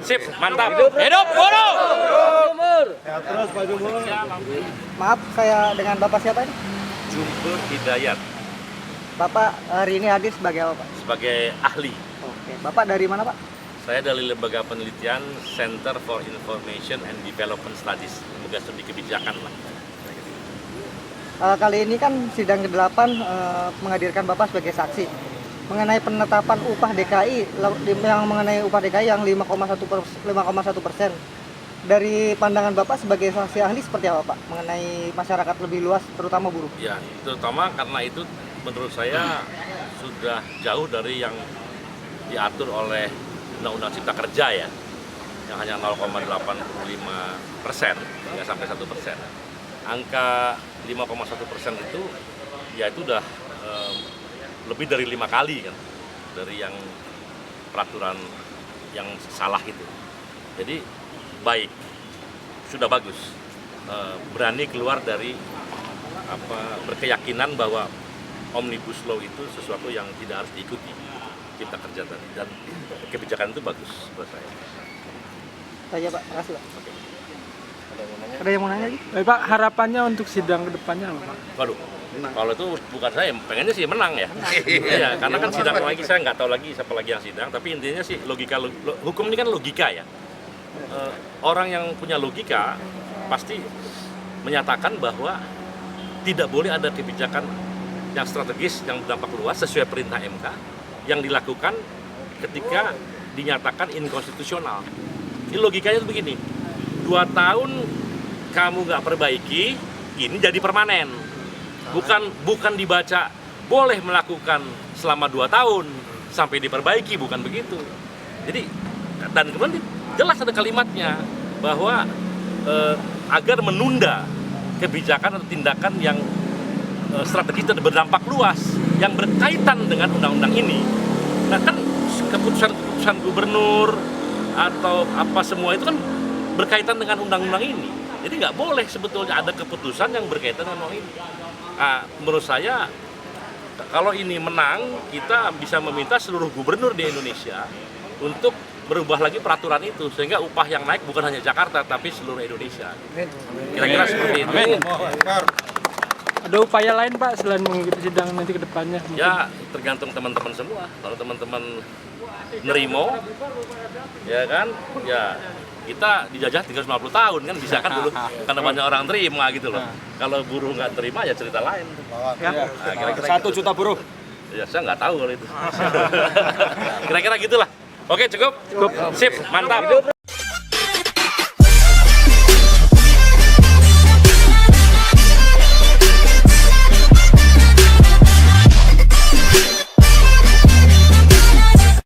Sip, mantap. Hidup buruh. Maaf, saya dengan Bapak siapa ini? Jumpur Hidayat Bapak hari ini hadir sebagai apa, Pak? sebagai ahli. Oke, Bapak dari mana, Pak? Saya dari lembaga penelitian Center for Information and Development Studies, lembaga studi kebijakan lah. Kali ini kan sidang ke-8 menghadirkan Bapak sebagai saksi mengenai penetapan upah DKI yang 5,1%. Dari pandangan Bapak sebagai saksi ahli seperti apa, Pak? Mengenai masyarakat lebih luas, terutama buruh. Ya, terutama karena itu menurut saya sudah jauh dari yang diatur oleh Undang-Undang Cipta Kerja ya, yang hanya 0,85%, nggak sampai 1%. Angka 5,1% itu, ya itu udah lebih dari 5 kali kan, dari yang peraturan yang salah itu. Jadi baik, sudah bagus, berani keluar dari berkeyakinan bahwa Omnibus Law itu sesuatu yang tidak harus diikuti Cipta Kerja tadi, dan kebijakan itu bagus buat saya. Saja, Pak. Makasih, Pak. Ada yang mau nanya lagi? Pak, harapannya untuk sidang kedepannya apa, Pak? Waduh, kalau itu bukan saya, pengennya sih menang ya. Iya, karena kan sidang lagi, saya nggak tahu lagi siapa lagi yang sidang, tapi intinya sih hukum ini kan logika ya. Orang yang punya logika pasti menyatakan bahwa tidak boleh ada kebijakan yang strategis yang berdampak luas sesuai perintah MK yang dilakukan ketika dinyatakan inkonstitusional. Ini logikanya itu begini, 2 tahun kamu nggak perbaiki, ini jadi permanen. Bukan dibaca boleh melakukan selama 2 tahun sampai diperbaiki, bukan begitu. Jadi, dan kemudian jelas ada kalimatnya bahwa agar menunda kebijakan atau tindakan yang strategis dan berdampak luas yang berkaitan dengan undang-undang ini. Nah kan keputusan gubernur atau apa semua itu kan berkaitan dengan undang-undang ini. Jadi nggak boleh sebetulnya ada keputusan yang berkaitan dengan undang ini. Nah, menurut saya kalau ini menang, kita bisa meminta seluruh gubernur di Indonesia untuk berubah lagi peraturan itu sehingga upah yang naik bukan hanya Jakarta tapi seluruh Indonesia. Kira-kira seperti itu. Ada upaya lain, Pak, selain mengikuti sidang nanti ke depannya? Ya, tergantung teman-teman semua. Kalau teman-teman nerimo, ya kan, ya kita dijajah 350 tahun kan bisa kan dulu, karena banyak orang terima gitu loh. Kalau buruh nggak terima ya cerita lain. Ya. Nah, kira-kira 1 juta buruh. Ya saya nggak tahu kalau itu. Kira-kira gitulah. Oke, cukup. Sip, mantap.